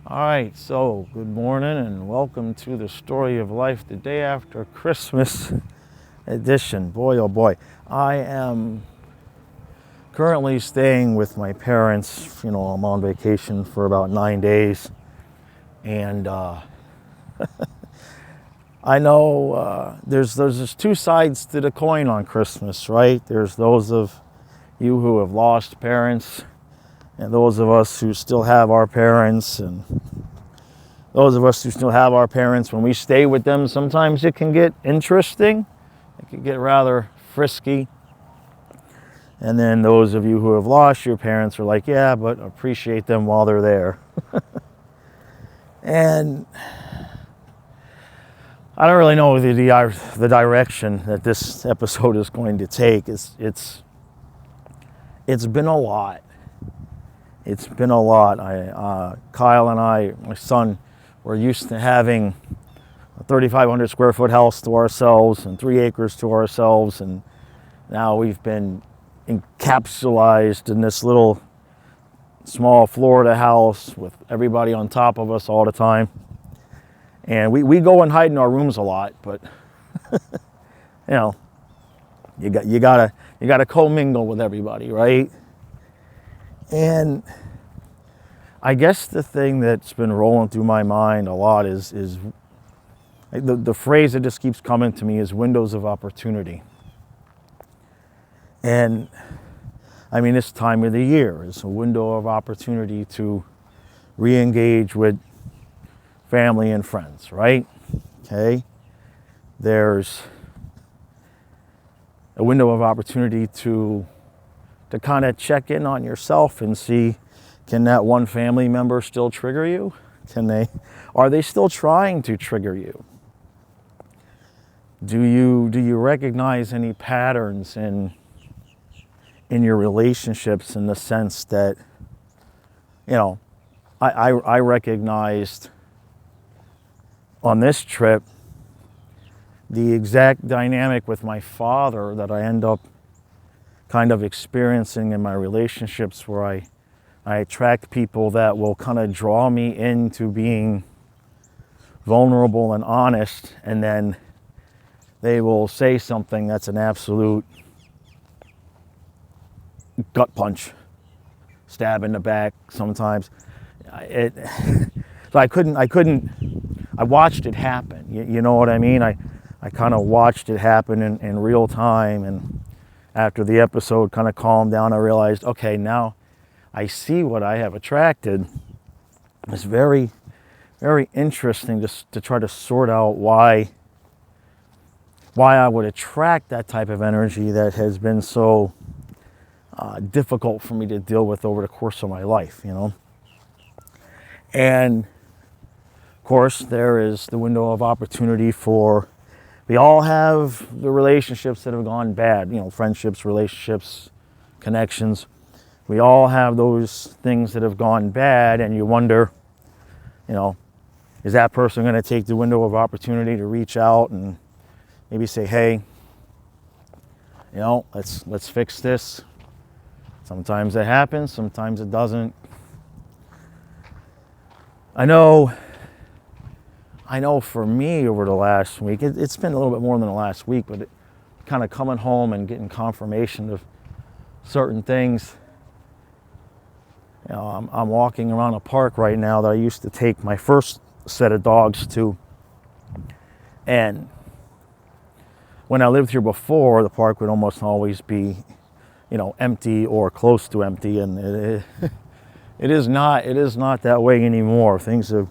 All right, so good morning and welcome to the Story of Life, the day after Christmas edition. Boy, oh boy, I am currently staying with my parents. I'm on vacation for about 9 days, and I know there's just two sides to the coin on Christmas, right? There's those of you who have lost parents, and those of us who still have our parents, and those of us who still have our parents, when we stay with them, sometimes it can get interesting. It can get rather frisky. And then those of you who have lost your parents are like, yeah, but appreciate them while they're there. And I don't really know the direction that this episode is going to take. It's been a lot. It's been a lot. Kyle and I, my son, we're used to having a 3,500 square foot house to ourselves and 3 acres to ourselves, and now we've been encapsulated in this little small Florida house with everybody on top of us all the time. And we go and hide in our rooms a lot, but you gotta commingle with everybody, right? And I guess the thing that's been rolling through my mind a lot is the phrase that just keeps coming to me is windows of opportunity. And I mean, this time of the year is a window of opportunity to re-engage with family and friends, right? Okay. There's a window of opportunity to kind of check in on yourself and see, can that one family member still trigger you? Are they still trying to trigger you? Do you recognize any patterns in your relationships, in the sense that, I recognized on this trip the exact dynamic with my father that I end up kind of experiencing in my relationships, where I attract people that will kind of draw me into being vulnerable and honest, and then they will say something that's an absolute gut punch, stab in the back sometimes. So I watched it happen. You know what I mean? I kind of watched it happen in real time, and after the episode kind of calmed down, I realized, okay, now I see what I have attracted. It's very, very interesting just to try to sort out why I would attract that type of energy that has been so difficult for me to deal with over the course of my life, And of course, there is the window of opportunity we all have the relationships that have gone bad, friendships, relationships, connections. We all have those things that have gone bad, and you wonder, is that person going to take the window of opportunity to reach out and maybe say, hey, let's fix this. Sometimes it happens, sometimes it doesn't. I know for me over the last week, it's been a little bit more than the last week, but kind of coming home and getting confirmation of certain things. I'm walking around a park right now that I used to take my first set of dogs to. And when I lived here before, the park would almost always be, empty or close to empty. And it is not that way anymore. Things have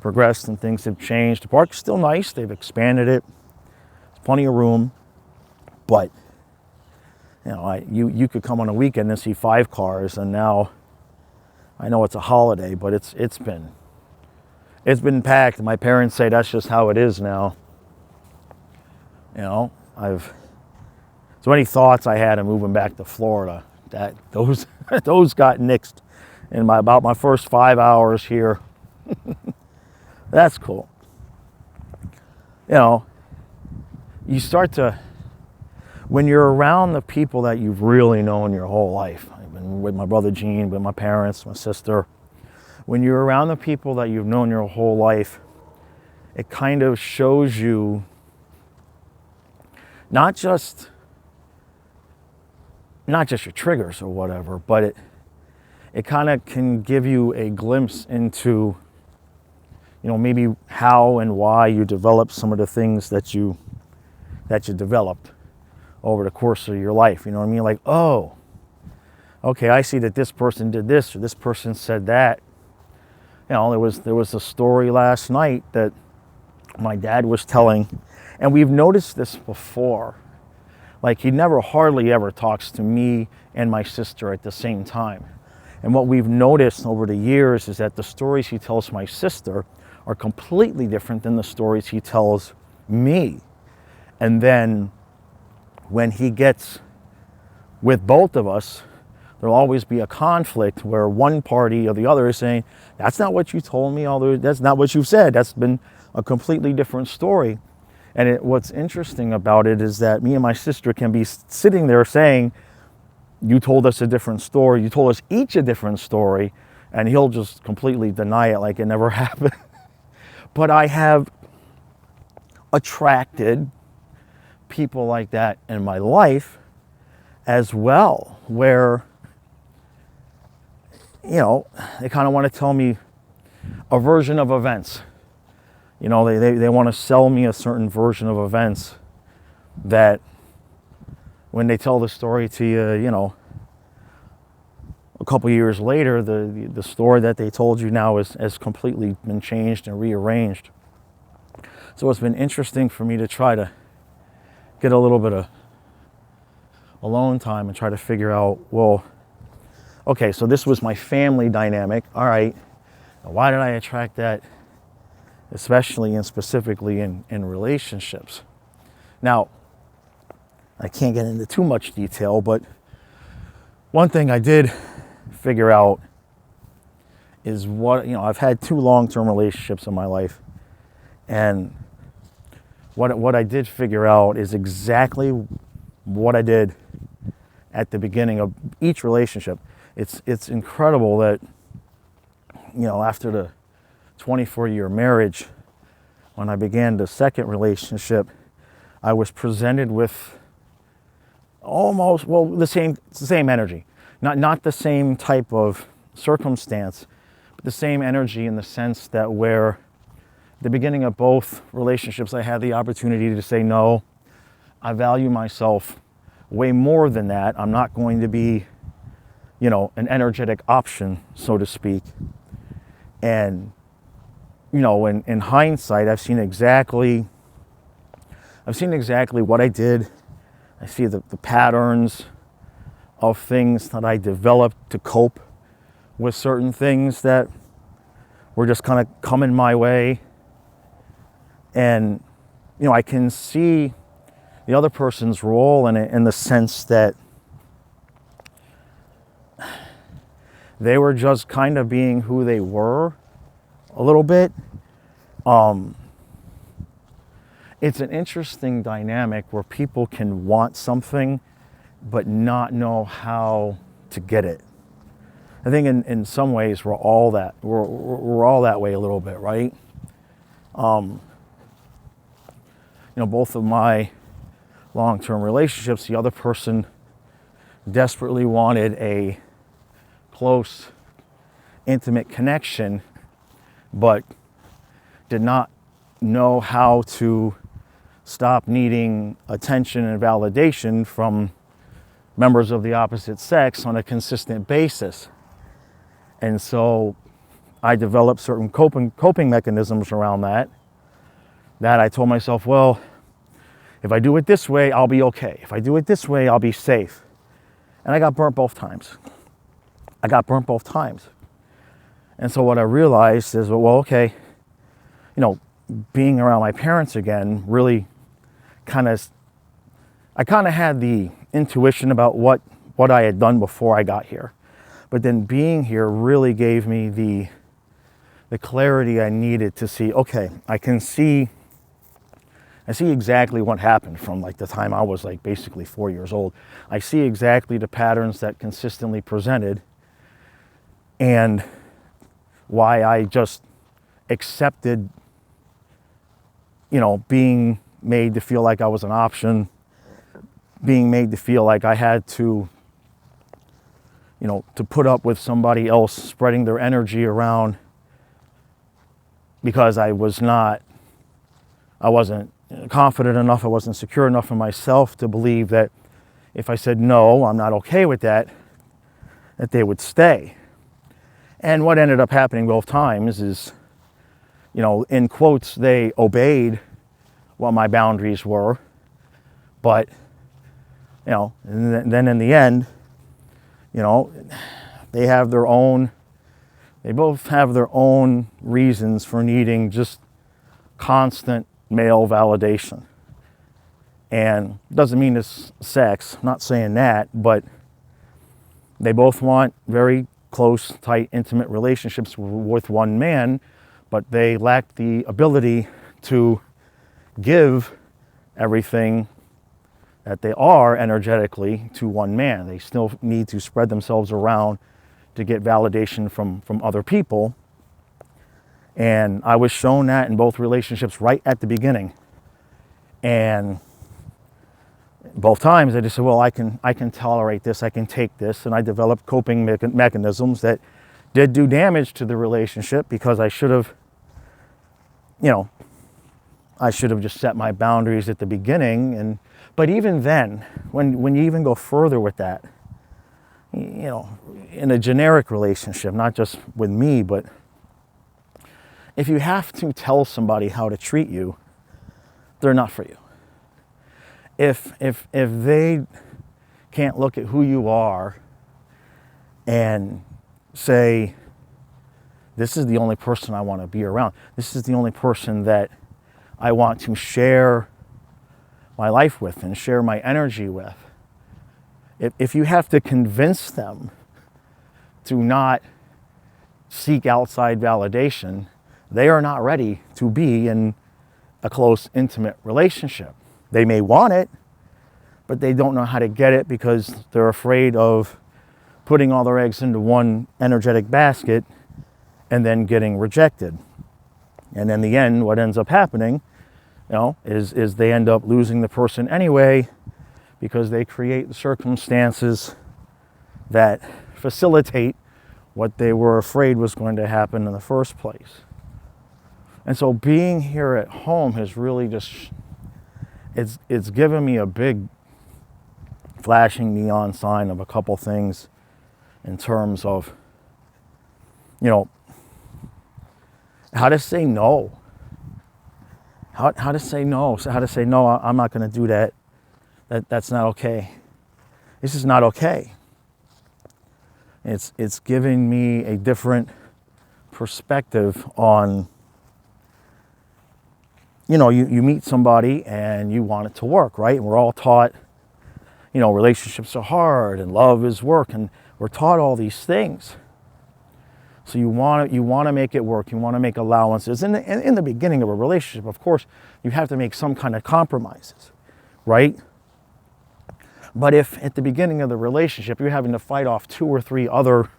progressed and things have changed. The park's still nice. They've expanded it. There's plenty of room. But, you could come on a weekend and see 5 cars, and now, I know it's a holiday, but it's been packed. My parents say that's just how it is now. So any thoughts I had of moving back to Florida, those got nixed in about my first 5 hours here. That's cool. You start to, when you're around the people that you've really known your whole life. I've been with my brother Gene, with my parents, my sister, when you're around the people that you've known your whole life, it kind of shows you not just your triggers or whatever, but it kind of can give you a glimpse into, maybe how and why you develop some of the things that you developed over the course of your life. You know what I mean? Like, oh, okay, I see that this person did this or this person said that. There was a story last night that my dad was telling, and we've noticed this before. Like, he never hardly ever talks to me and my sister at the same time. And what we've noticed over the years is that the stories he tells my sister are completely different than the stories he tells me. And then when he gets with both of us, there'll always be a conflict where one party or the other is saying, that's not what you told me, although that's not what you've said. That's been a completely different story. And what's interesting about it is that me and my sister can be sitting there saying, you told us a different story, you told us each a different story, and he'll just completely deny it like it never happened. But I have attracted people like that in my life as well, where, they kind of want to tell me a version of events. They want to sell me a certain version of events that when they tell the story to you, a couple years later, the story that they told you now has completely been changed and rearranged. So it's been interesting for me to try to get a little bit of alone time and try to figure out, well, okay, so this was my family dynamic. All right, why did I attract that, especially and specifically in relationships? Now, I can't get into too much detail, but one thing I did figure out is I've had 2 long-term relationships in my life, and what I did figure out is exactly what I did at the beginning of each relationship. It's incredible that, after the 24-year marriage, when I began the second relationship, I was presented with almost, the same energy. Not the same type of circumstance, but the same energy in the sense that where at the beginning of both relationships, I had the opportunity to say, no, I value myself way more than that. I'm not going to be, an energetic option, so to speak. And, in hindsight, I've seen exactly what I did. I see the patterns of things that I developed to cope with certain things that were just kind of coming my way. And, I can see the other person's role in it in the sense that they were just kind of being who they were a little bit. It's an interesting dynamic where people can want something but not know how to get it. I think in some ways we're all that way a little bit, right? Both of my long-term relationships, the other person desperately wanted a close, intimate connection, but did not know how to stop needing attention and validation from members of the opposite sex on a consistent basis. And so I developed certain coping mechanisms around that I told myself, well, if I do it this way, I'll be okay. If I do it this way, I'll be safe. And I got burnt both times. And so what I realized is, well, okay, being around my parents again really I kind of had the intuition about what I had done before I got here. But then being here really gave me the clarity I needed to see, okay, I see exactly what happened from like the time I was like basically 4 years old. I see exactly the patterns that consistently presented. And why I just accepted, being made to feel like I was an option, being made to feel like I had to, to put up with somebody else spreading their energy around, because I wasn't confident enough, I wasn't secure enough in myself to believe that if I said no, I'm not okay with that they would stay. And what ended up happening both times is, in quotes, they obeyed what my boundaries were, but, and then in the end, they both have their own reasons for needing just constant male validation. And doesn't mean it's sex, I'm not saying that, but they both want very close, tight, intimate relationships with one man, but they lack the ability to give everything that they are energetically to one man. They still need to spread themselves around to get validation from other people. And I was shown that in both relationships right at the beginning. And both times I just said, well, I can tolerate this, I can take this. And I developed coping mechanisms that did do damage to the relationship, because I should have just set my boundaries at the beginning. But even then, when you even go further with that, in a generic relationship, not just with me, but if you have to tell somebody how to treat you, they're not for you. If they can't look at who you are and say, this is the only person I want to be around, this is the only person that I want to share my life with and share my energy with. If you have to convince them to not seek outside validation, they are not ready to be in a close, intimate relationship. They may want it, but they don't know how to get it because they're afraid of putting all their eggs into one energetic basket and then getting rejected. And in the end, what ends up happening, is they end up losing the person anyway, because they create the circumstances that facilitate what they were afraid was going to happen in the first place. And so being here at home has really just, it's given me a big flashing neon sign of a couple things in terms of, how to say no. How to say no. How to say, no, I'm not going to do that. That's not okay. This is not okay. It's giving me a different perspective on, you meet somebody and you want it to work, right? And we're all taught, relationships are hard and love is work, and we're taught all these things. So you want to make it work. You want to make allowances. In the beginning of a relationship, of course, you have to make some kind of compromises, right? But if at the beginning of the relationship you're having to fight off 2 or 3 other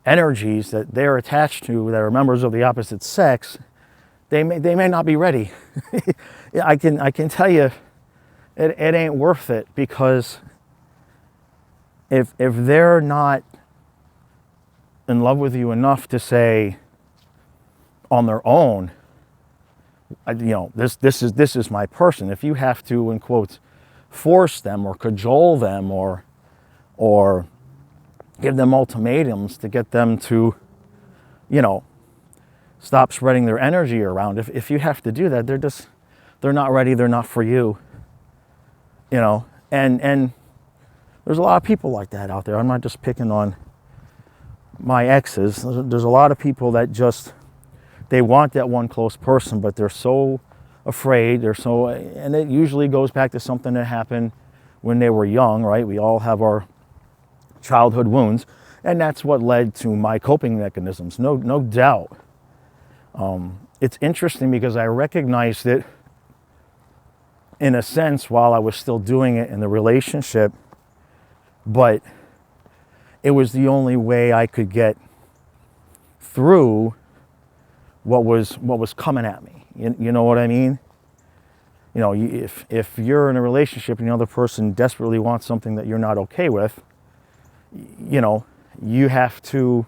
energies that they're attached to that are members of the opposite sex, they may not be ready. I can tell you, it ain't worth it, because if they're not in love with you enough to say on their own, this is my person. If you have to, in quotes, force them or cajole them or give them ultimatums to get them to, stop spreading their energy around. If you have to do that, they're not ready. They're not for you. And there's a lot of people like that out there. I'm not just picking on my exes. There's a lot of people that they want that one close person, but they're so afraid. And it usually goes back to something that happened when they were young, right? We all have our childhood wounds, and that's what led to my coping mechanisms, no doubt. It's interesting because I recognized it in a sense while I was still doing it in the relationship, but it was the only way I could get through what was coming at me. You know what I mean? You know, if you're in a relationship and the other person desperately wants something that you're not okay with, you know, you have to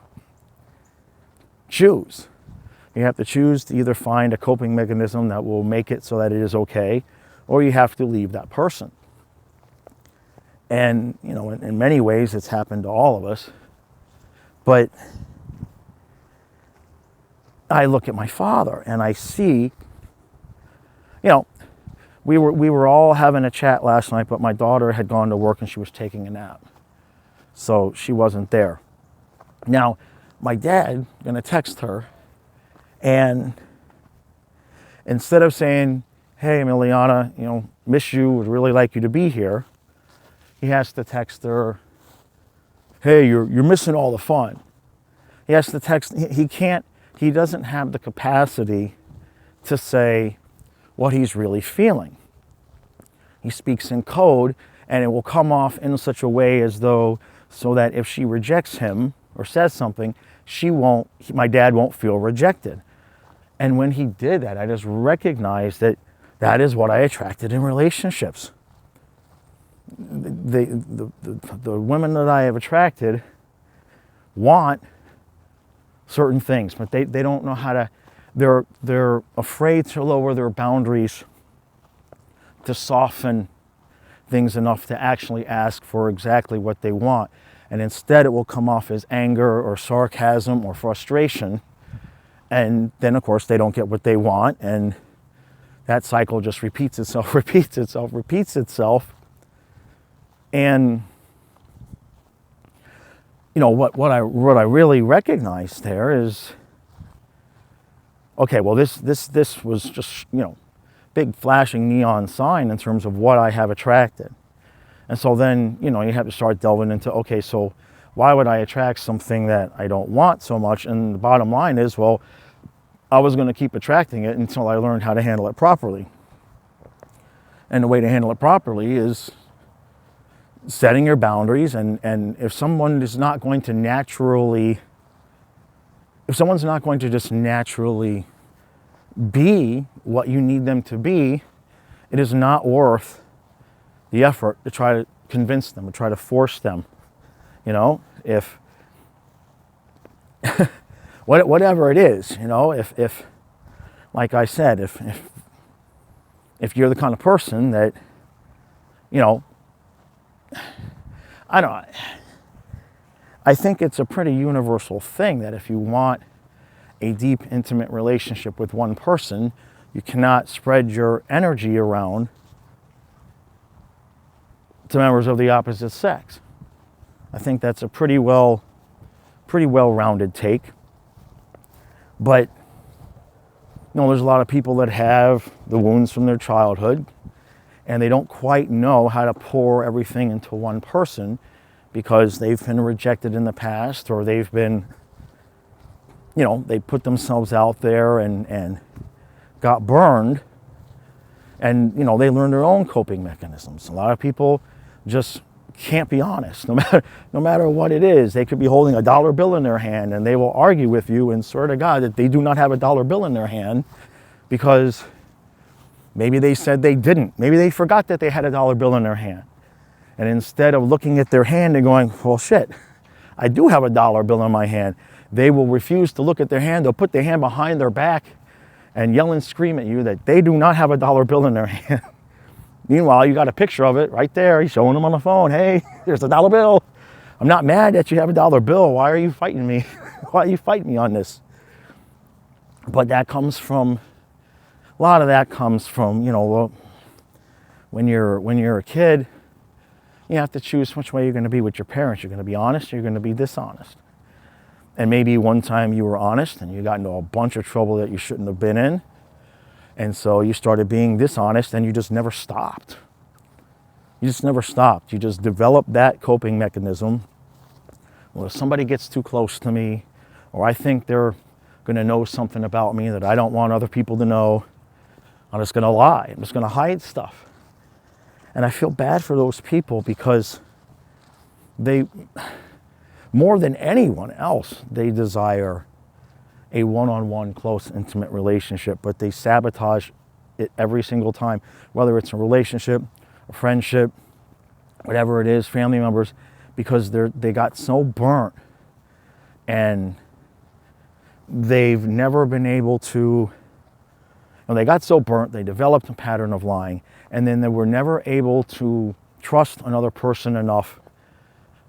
choose. You have to choose to either find a coping mechanism that will make it so that it is okay, or you have to leave that person. And, you know, in many ways it's happened to all of us. But I look at my father and I see, you know, we were all having a chat last night, but my daughter had gone to work and she was taking a nap. So she wasn't there. Now, my dad gonna text her, and instead of saying, hey, Emiliana, you know, miss you, would really like you to be here, he has to text her, hey, you're missing all the fun. He has to text, he doesn't have the capacity to say what he's really feeling. He speaks in code, and it will come off in such a way as though, so that if she rejects him or says something, my dad won't feel rejected. And when he did that, I just recognized that that is what I attracted in relationships. The women that I have attracted want certain things, but they don't know how to, they're afraid to lower their boundaries to soften things enough to actually ask for exactly what they want. And instead it will come off as anger or sarcasm or frustration. And then of course they don't get what they want, and that cycle just repeats itself, repeats itself. And you know, what I really recognized there is, okay, well this was just, you know, big flashing neon sign in terms of what I have attracted. And so then, you know, you have to start delving into, okay, so why would I attract something that I don't want so much? And the bottom line is, well, I was going to keep attracting it until I learned how to handle it properly. And the way to handle it properly is setting your boundaries. And if someone is not going to naturally, if someone's not going to just naturally be what you need them to be, it is not worth the effort to try to convince them, to try to force them. You know, if whatever it is, you know, if like I said, if you're the kind of person that, you know, I think it's a pretty universal thing that if you want a deep, intimate relationship with one person, you cannot spread your energy around to members of the opposite sex. I think that's a pretty well-rounded take. But, you know, there's a lot of people that have the wounds from their childhood, and they don't quite know how to pour everything into one person because they've been rejected in the past, or they've been, you know, they put themselves out there and got burned, and, you know, they learn their own coping mechanisms. A lot of people just can't be honest, no matter what it is. They could be holding a dollar bill in their hand, and they will argue with you and swear to God that they do not have a dollar bill in their hand, because maybe they said they didn't. Maybe they forgot that they had a dollar bill in their hand. And instead of looking at their hand and going, well, shit, I do have a dollar bill in my hand, they will refuse to look at their hand. They'll put their hand behind their back and yell and scream at you that they do not have a dollar bill in their hand. Meanwhile, you got a picture of it right there. He's showing them on the phone. Hey, there's a dollar bill. I'm not mad that you have a dollar bill. Why are you fighting me? Why are you fighting me on this? But that comes from, a lot of that comes from, you know, when you're a kid, you have to choose which way you're going to be with your parents. You're going to be honest, or you're going to be dishonest. And maybe one time you were honest and you got into a bunch of trouble that you shouldn't have been in. And so you started being dishonest, and you just never stopped. You just never stopped. You just developed that coping mechanism. Well, if somebody gets too close to me, or I think they're going to know something about me that I don't want other people to know, I'm just going to lie. I'm just going to hide stuff. And I feel bad for those people, because they, more than anyone else, they desire a one-on-one, close, intimate relationship, but they sabotage it every single time, whether it's a relationship, a friendship, whatever it is, family members, because they got so burnt and they've never been able to, when they got so burnt, they developed a pattern of lying, and then they were never able to trust another person enough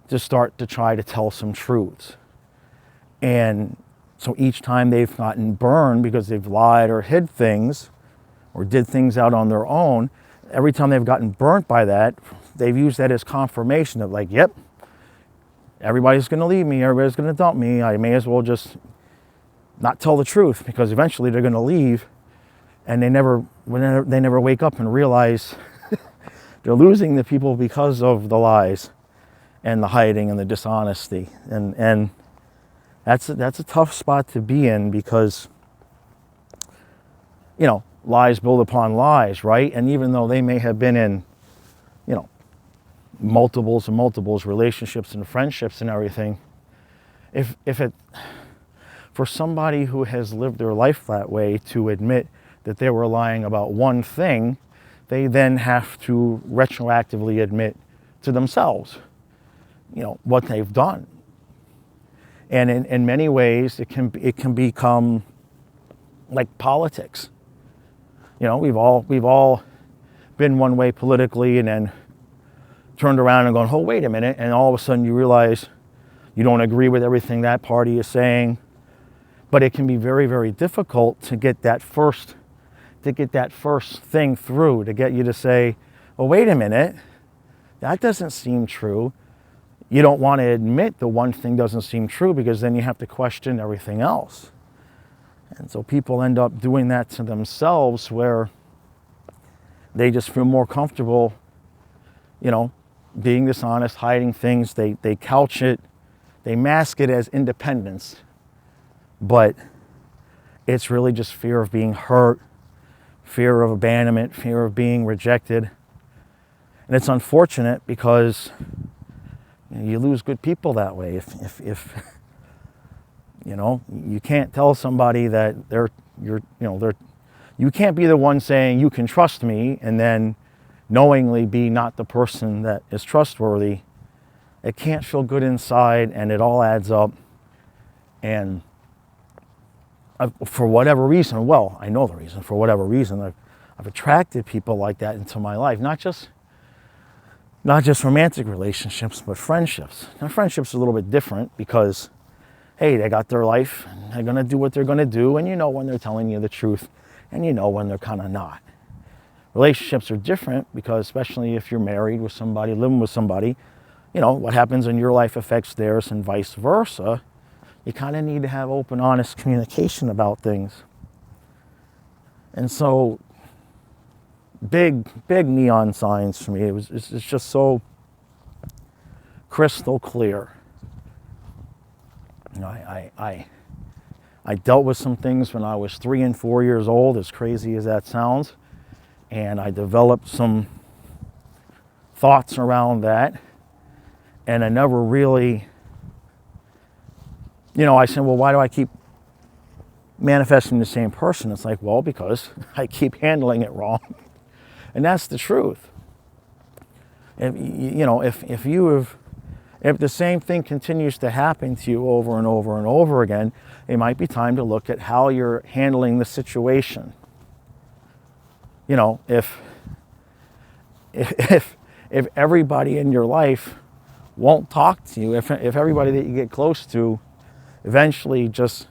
to start to try to tell some truths. And so each time they've gotten burned because they've lied or hid things or did things out on their own, every time they've gotten burnt by that, they've used that as confirmation of like, yep, everybody's going to leave me, everybody's going to dump me, I may as well just not tell the truth, because eventually they're going to leave, and they never wake up and realize they're losing the people because of the lies and the hiding and the dishonesty. And that's a tough spot to be in, because, you know, lies build upon lies, right? And even though they may have been in, you know, multiples and multiples relationships and friendships and everything, if it, for somebody who has lived their life that way to admit that they were lying about one thing, they then have to retroactively admit to themselves, you know, what they've done. And in many ways, it can become like politics. You know, we've all been one way politically, and then turned around and gone, oh, wait a minute, and all of a sudden you realize you don't agree with everything that party is saying. But it can be very, very difficult to get that first thing through, to get you to say, oh, wait a minute, that doesn't seem true. You don't want to admit the one thing doesn't seem true, because then you have to question everything else. And so people end up doing that to themselves, where they just feel more comfortable, you know, being dishonest, hiding things. They couch it, they mask it as independence, but it's really just fear of being hurt, fear of abandonment, fear of being rejected. And it's unfortunate, because you lose good people that way. If you know, you can't tell somebody that you can't be the one saying you can trust me and then knowingly be not the person that is trustworthy. It can't feel good inside, and it all adds up. And for whatever reason, well, I know the reason, for whatever reason, I've attracted people like that into my life, not just romantic relationships, but friendships. Now, friendships are a little bit different, because, hey, they got their life, and they're going to do what they're going to do, and you know when they're telling you the truth, and you know when they're kind of not. Relationships are different, because especially if you're married with somebody, living with somebody, you know, what happens in your life affects theirs and vice versa. You kind of need to have open, honest communication about things. And so, big neon signs for me. It's just so crystal clear. You know, I dealt with some things when I was 3 and 4 years old, as crazy as that sounds, and I developed some thoughts around that, and I never really, you know, I said, well, why do I keep manifesting the same person? It's like, well, because I keep handling it wrong. And that's the truth. If the same thing continues to happen to you over and over and over again, it might be time to look at how you're handling the situation. You know, if everybody in your life won't talk to you, if everybody that you get close to eventually just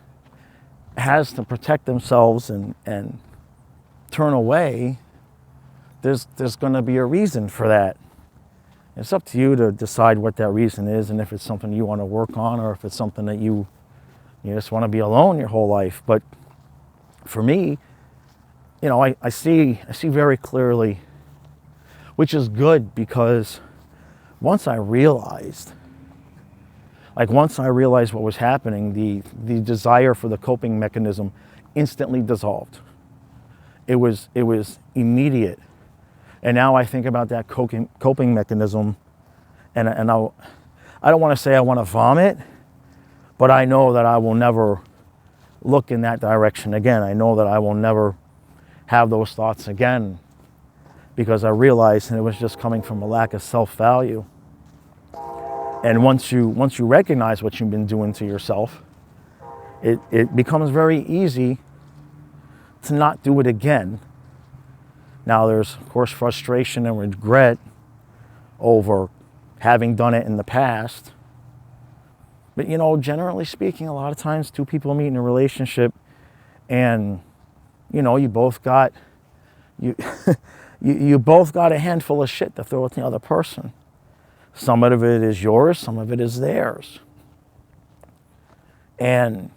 has to protect themselves and turn away, there's going to be a reason for that. It's up to you to decide what that reason is, and if it's something you want to work on, or if it's something that you just want to be alone your whole life. But for me, you know, I see very clearly, which is good, because once I realized what was happening, the desire for the coping mechanism instantly dissolved. It was immediate. And now I think about that coping mechanism, and I don't want to say I want to vomit, but I know that I will never look in that direction again. I know that I will never have those thoughts again, because I realized that it was just coming from a lack of self-value. And once you recognize what you've been doing to yourself, it becomes very easy to not do it again. Now there's, of course, frustration and regret over having done it in the past. But, you know, generally speaking, a lot of times two people meet in a relationship and, you know, you both got you both got a handful of shit to throw at the other person. Some of it is yours, some of it is theirs. And,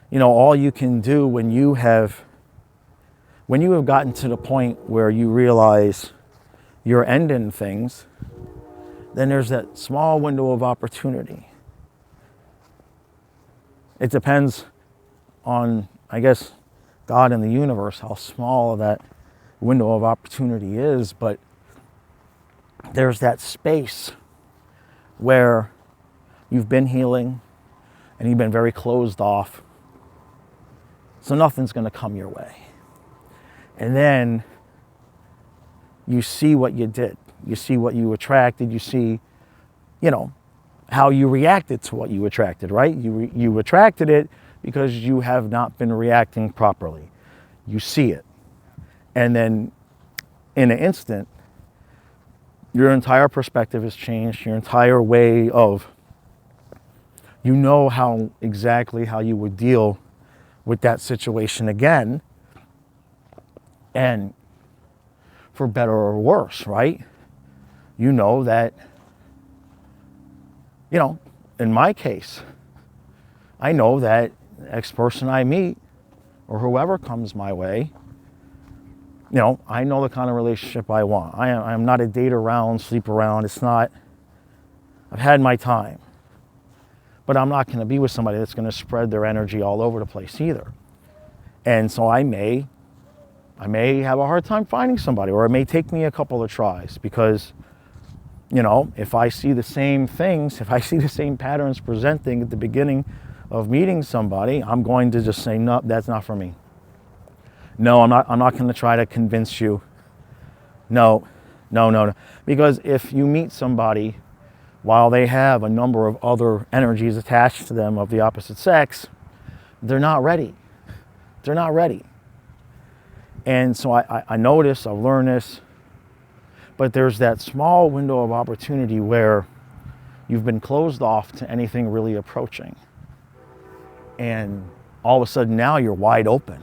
you know, all you can do when you have gotten to the point where you realize you're ending things, then there's that small window of opportunity. It depends on, I guess, God and the universe, how small that window of opportunity is, but there's that space where you've been healing and you've been very closed off, so nothing's going to come your way. And then you see what you did. You see what you attracted. You see, you know, how you reacted to what you attracted, right? You attracted it because you have not been reacting properly. You see it. And then in an instant, your entire perspective has changed. Your entire way of, you know how exactly how you would deal with that situation again. And for better or worse, right? You know that, you know, in my case, I know that the next person I meet or whoever comes my way, you know, I know the kind of relationship I want. I'm not a date around, sleep around. It's not, I've had my time. But I'm not going to be with somebody that's going to spread their energy all over the place either. And so I may have a hard time finding somebody, or it may take me a couple of tries, because, you know, if I see the same things, if I see the same patterns presenting at the beginning of meeting somebody, I'm going to just say, no, that's not for me. No, I'm not going to try to convince you. No. Because if you meet somebody while they have a number of other energies attached to them of the opposite sex, they're not ready. They're not ready. And so I know this, I've learned this, but there's that small window of opportunity where you've been closed off to anything really approaching. And all of a sudden now you're wide open.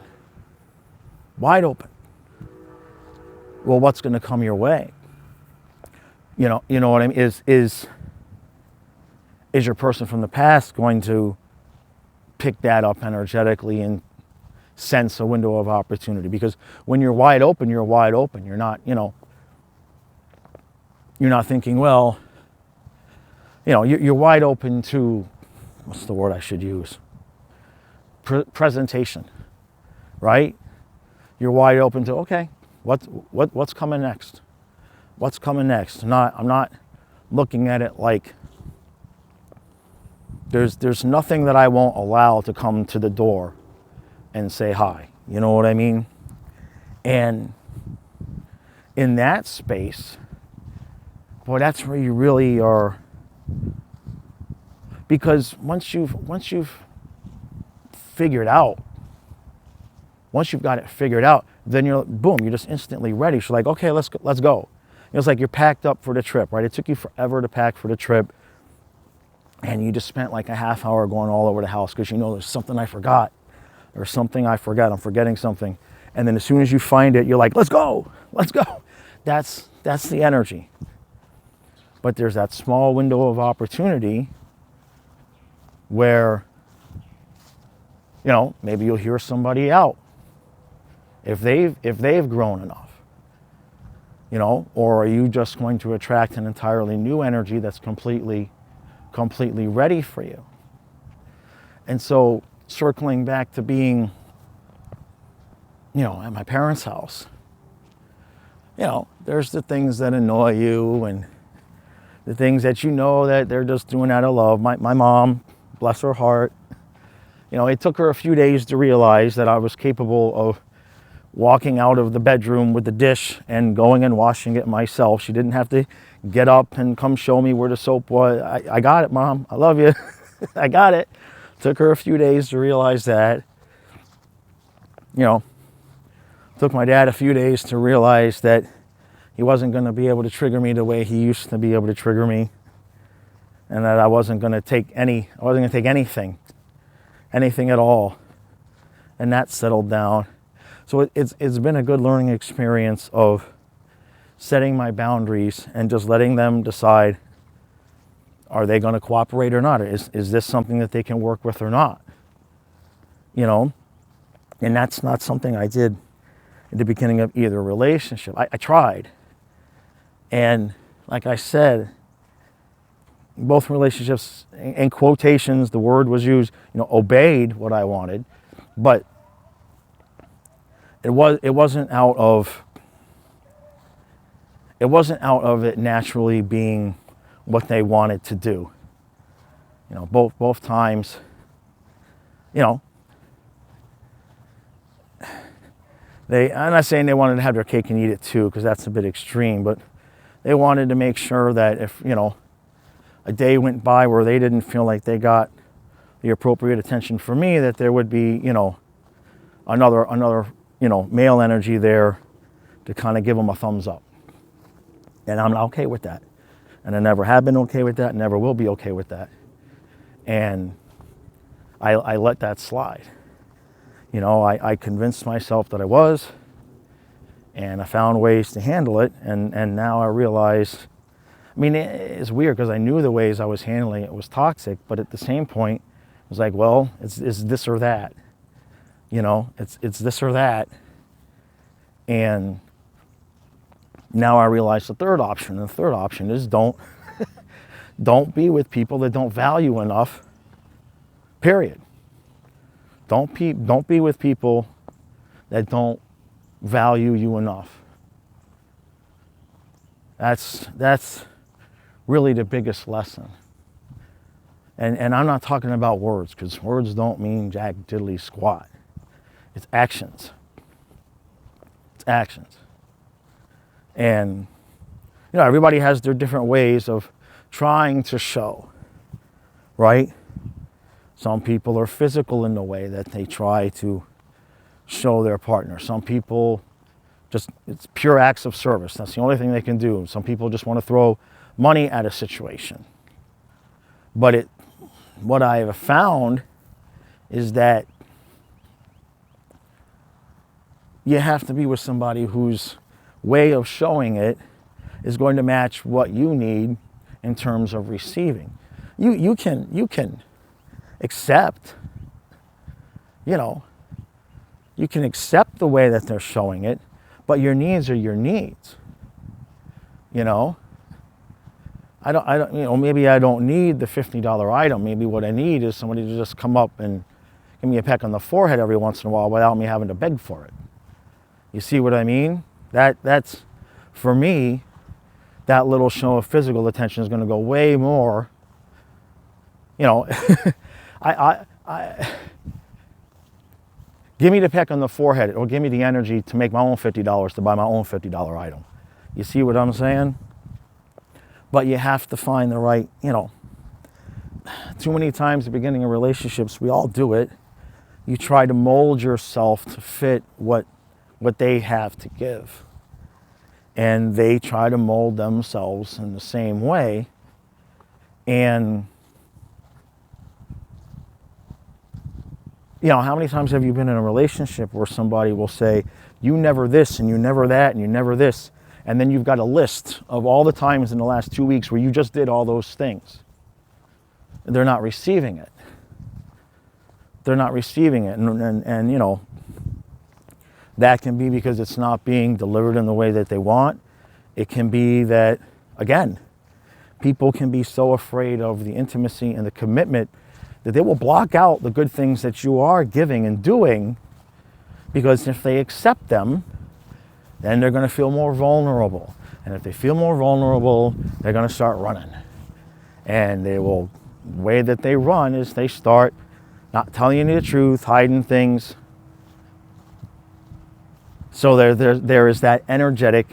Wide open. Well, what's going to come your way? You know what I mean? Is your person from the past going to pick that up energetically and sense a window of opportunity? Because when you're wide open, you're wide open. You're not, you know, you're not thinking, well, you know, you're wide open to, what's the word I should use? Presentation, right? You're wide open to, okay, what's coming next? What's coming next? I'm not looking at it like there's nothing that I won't allow to come to the door and say hi. You know what I mean? And in that space, boy, that's where you really are. Because once you've figured out, once you've got it figured out, then you're just instantly ready. So like, okay, let's go. It's like you're packed up for the trip, right? It took you forever to pack for the trip, and you just spent like a half hour going all over the house because you know there's something I forgot, or something I forgot. I'm forgetting something, and then as soon as you find it, you're like, let's go. That's the energy. But there's that small window of opportunity where, you know, maybe you'll hear somebody out if they've grown enough, you know, or are you just going to attract an entirely new energy that's completely ready for you? And so circling back to being, you know, at my parents' house, you know, there's the things that annoy you and the things that you know that they're just doing out of love. My mom, bless her heart, it took her a few days to realize that I was capable of walking out of the bedroom with the dish and going and washing it myself. She didn't have to get up and come show me where the soap was. I got it, Mom. I love you. I got it. Took her a few days to realize that. Took my dad a few days to realize that he wasn't going to be able to trigger me the way he used to be able to trigger me, and that I wasn't going to take anything at all. And that settled down. So it's been a good learning experience of setting my boundaries and just letting them decide, are they going to cooperate or not? Is this something that they can work with or not? And that's not something I did at the beginning of either relationship. I tried. And like I said, both relationships, in quotations, the word was used, obeyed what I wanted, but it wasn't out of it naturally being what they wanted to do. Both times, I'm not saying they wanted to have their cake and eat it too, because that's a bit extreme, but they wanted to make sure that if, a day went by where they didn't feel like they got the appropriate attention from me, that there would be, another male energy there to kind of give them a thumbs up. And I'm not okay with that. And I never have been okay with that, never will be okay with that. And I let that slide. I convinced myself that I was, and I found ways to handle it, and now I realize, it's weird because I knew the ways I was handling it was toxic, but at the same point, it was like, well, it's this or that. It's this or that. And now I realize the third option. The third option is don't be with people that don't value enough, period. Don't be with people that don't value you enough. That's really the biggest lesson. And I'm not talking about words, because words don't mean jack diddly squat. It's actions. It's actions. And everybody has their different ways of trying to show, right? Some people are physical in the way that they try to show their partner. Some people it's pure acts of service. That's the only thing they can do. Some people just want to throw money at a situation. But what I have found is that you have to be with somebody whose way of showing it is going to match what you need in terms of receiving. You can accept, you can accept the way that they're showing it, but your needs are your needs. I don't, maybe I don't need the $50 item. Maybe what I need is somebody to just come up and give me a peck on the forehead every once in a while without me having to beg for it. You see what I mean? That's, for me, that little show of physical attention is going to go way more. Give me the peck on the forehead, or give me the energy to make my own $50 to buy my own $50 item. You see what I'm saying? But you have to find the right, too many times at the beginning of relationships, we all do it. You try to mold yourself to fit what they have to give. And they try to mold themselves in the same way. And how many times have you been in a relationship where somebody will say, you never this, and you never that, and you never this, and then you've got a list of all the times in the last 2 weeks where you just did all those things. They're not receiving it. They're not receiving it. And that can be because it's not being delivered in the way that they want. It can be that, again, people can be so afraid of the intimacy and the commitment that they will block out the good things that you are giving and doing, because if they accept them, then they're going to feel more vulnerable. And if they feel more vulnerable, they're going to start running. And the way that they run is they start not telling you the truth, hiding things. So there is that energetic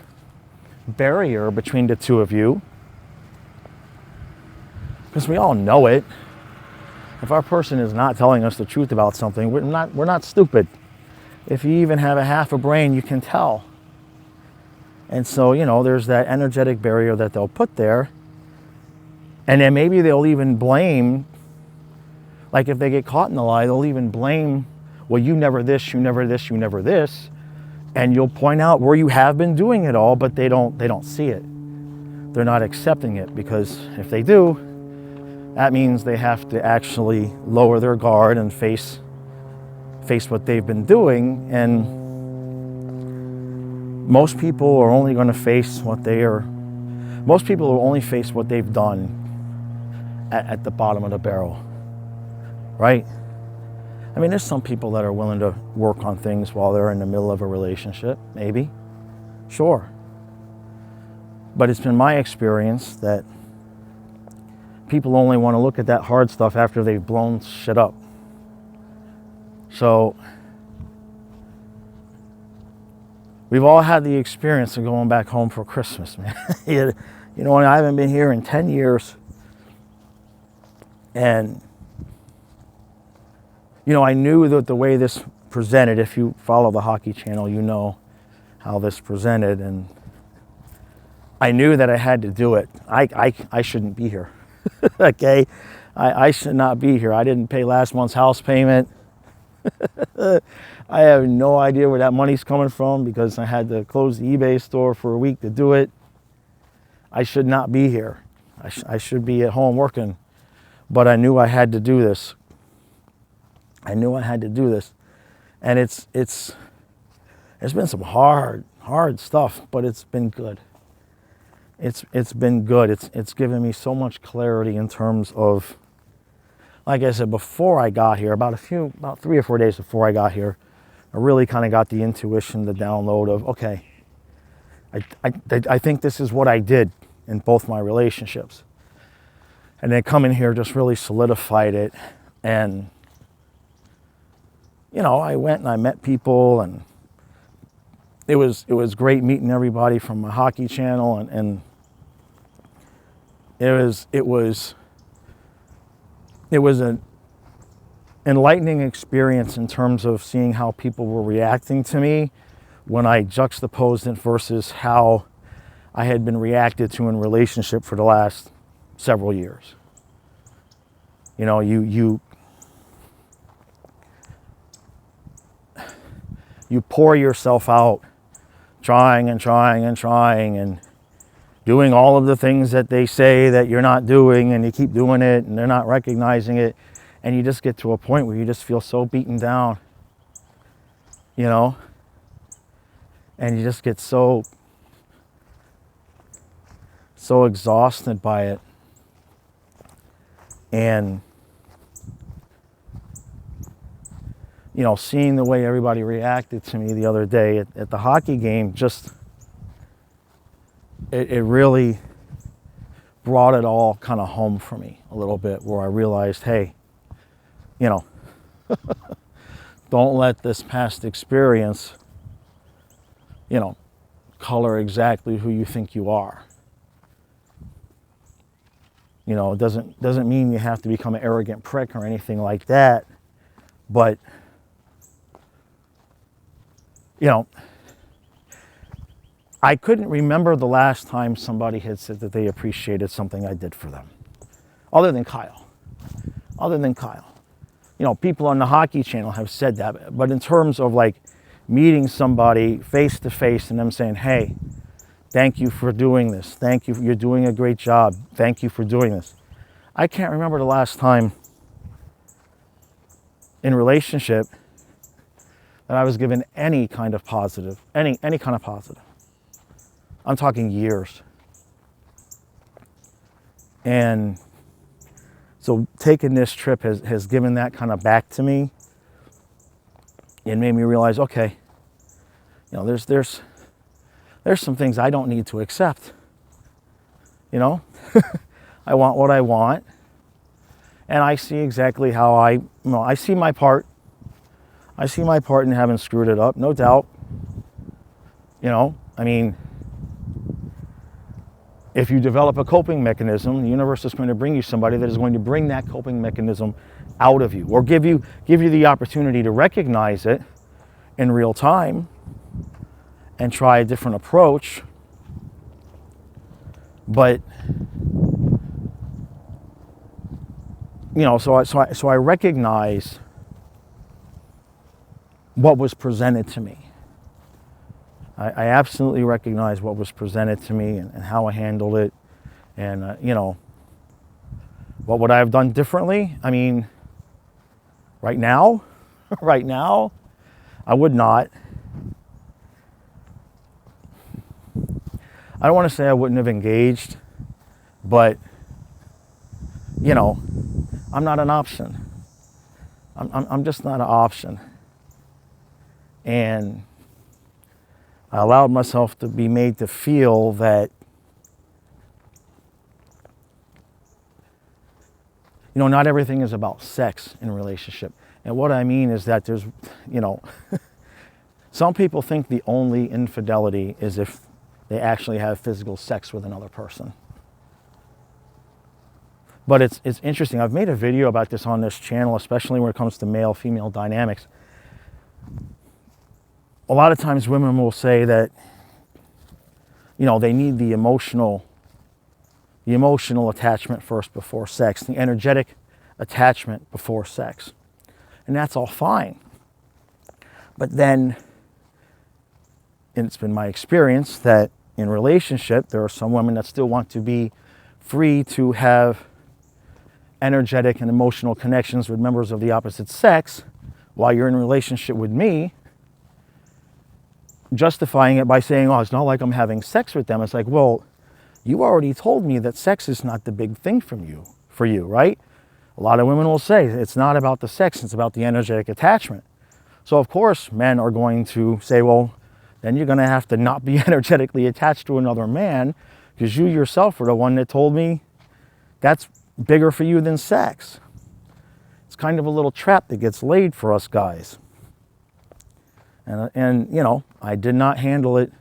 barrier between the two of you, because we all know it. If our person is not telling us the truth about something, we're not stupid. If you even have a half a brain, you can tell. And so, there's that energetic barrier that they'll put there. And then maybe they'll even blame, like if they get caught in the lie, they'll even blame, well, you never this, you never this, you never this. And you'll point out where you have been doing it all, but they don't see it. They're not accepting it, because if they do, that means they have to actually lower their guard and face what they've been doing. And most people are only going to face most people will only face what they've done at the bottom of the barrel, right? I mean, there's some people that are willing to work on things while they're in the middle of a relationship, maybe, sure. But it's been my experience that people only want to look at that hard stuff after they've blown shit up. So we've all had the experience of going back home for Christmas, man. And I haven't been here in 10 years. And, I knew that the way this presented, if you follow the hockey channel, you know how this presented. And I knew that I had to do it. I shouldn't be here. Okay? I should not be here. I didn't pay last month's house payment. I have no idea where that money's coming from, because I had to close the eBay store for a week to do it. I should not be here. I should be at home working. But I knew I had to do this. I knew I had to do this. And it's been some hard stuff, but it's been good. It's been good. It's given me so much clarity in terms of, like I said, before I got here, about 3 or 4 days before I got here, I really kind of got the intuition, the download of, okay, I think this is what I did in both my relationships. And then coming here just really solidified it. And, I went and I met people, and it was great meeting everybody from my hockey channel, and it was an enlightening experience in terms of seeing how people were reacting to me when I juxtaposed it versus how I had been reacted to in relationship for the last several years. You pour yourself out, trying and doing all of the things that they say that you're not doing, and you keep doing it, and they're not recognizing it, and you just get to a point where you just feel so beaten down, and you just get so exhausted by it. And seeing the way everybody reacted to me the other day at the hockey game, it really brought it all kind of home for me a little bit, where I realized, hey, don't let this past experience, color exactly who you think you are. It doesn't mean you have to become an arrogant prick or anything like that, but I couldn't remember the last time somebody had said that they appreciated something I did for them, other than Kyle. People on the hockey channel have said that, but in terms of like meeting somebody face to face and them saying, hey, thank you for doing this. Thank you. You're doing a great job. Thank you for doing this. I can't remember the last time in relationship that I was given any kind of positive, any kind of positive. I'm talking years. And so taking this trip has given that kind of back to me. It made me realize, okay, there's some things I don't need to accept. I want what I want, And I see exactly how I see my part. I see my part in having screwed it up, no doubt. I mean, if you develop a coping mechanism, the universe is going to bring you somebody that is going to bring that coping mechanism out of you, or give you the opportunity to recognize it in real time and try a different approach. But so I recognize what was presented to me. I absolutely recognize what was presented to me and how I handled it. And, what would I have done differently? I mean, right now, I would not. I don't want to say I wouldn't have engaged, but, I'm not an option. I'm just not an option. And I allowed myself to be made to feel that, not everything is about sex in a relationship. And what I mean is that there's, some people think the only infidelity is if they actually have physical sex with another person. But it's interesting. I've made a video about this on this channel, especially when it comes to male-female dynamics. A lot of times women will say that, they need the emotional attachment first before sex, the energetic attachment before sex. And that's all fine. But then, and it's been my experience that in relationship, there are some women that still want to be free to have energetic and emotional connections with members of the opposite sex while you're in a relationship with me, justifying it by saying, oh, it's not like I'm having sex with them. It's like, well, you already told me that sex is not the big thing for you, right? A lot of women will say it's not about the sex, it's about the energetic attachment. So of course, men are going to say, well, then you're going to have to not be energetically attached to another man, because you yourself were the one that told me that's bigger for you than sex. It's kind of a little trap that gets laid for us guys. And I did not handle it.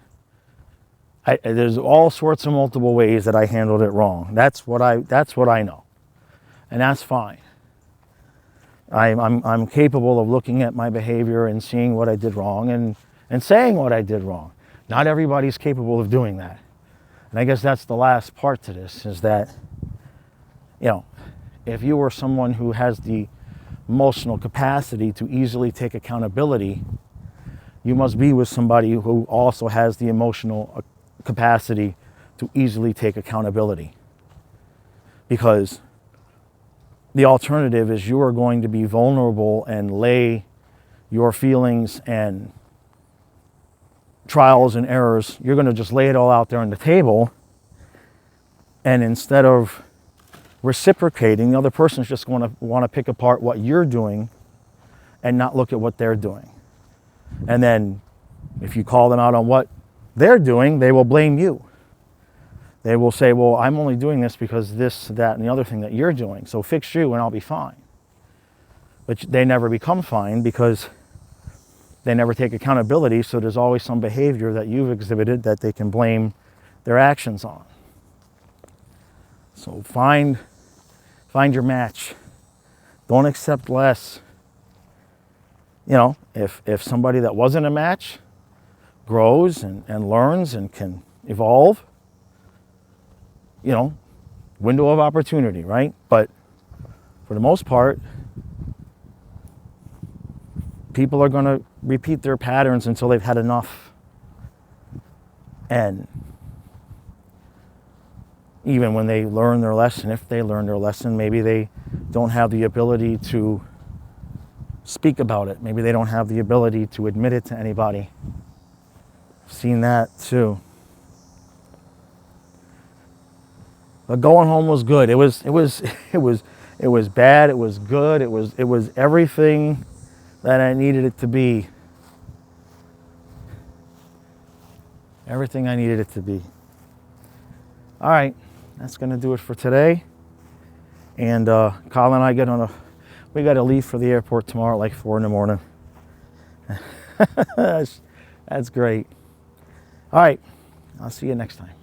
There's all sorts of multiple ways that I handled it wrong. That's what I know. And that's fine. I'm capable of looking at my behavior and seeing what I did wrong and saying what I did wrong. Not everybody's capable of doing that. And I guess that's the last part to this, is that, if you are someone who has the emotional capacity to easily take accountability, you must be with somebody who also has the emotional capacity to easily take accountability. Because the alternative is you are going to be vulnerable and lay your feelings and trials and errors. You're going to just lay it all out there on the table. And instead of reciprocating, the other person's just going to want to pick apart what you're doing and not look at what they're doing. And then if you call them out on what they're doing, they will blame you. They will say, well, I'm only doing this because this, that, and the other thing that you're doing. So fix you and I'll be fine. But they never become fine because they never take accountability. So there's always some behavior that you've exhibited that they can blame their actions on. So find your match. Don't accept less. If somebody that wasn't a match grows and learns and can evolve, window of opportunity, right? But for the most part, people are going to repeat their patterns until they've had enough. And even when they learn their lesson, if they learn their lesson, maybe they don't have the ability to speak about it. Maybe they don't have the ability to admit it to anybody. I've seen that too. But going home was good. It was bad. It was good. It was everything that I needed it to be. Everything I needed it to be. All right, that's going to do it for today. And Kyle and I we got to leave for the airport tomorrow at like 4 in the morning. That's great. All right, I'll see you next time.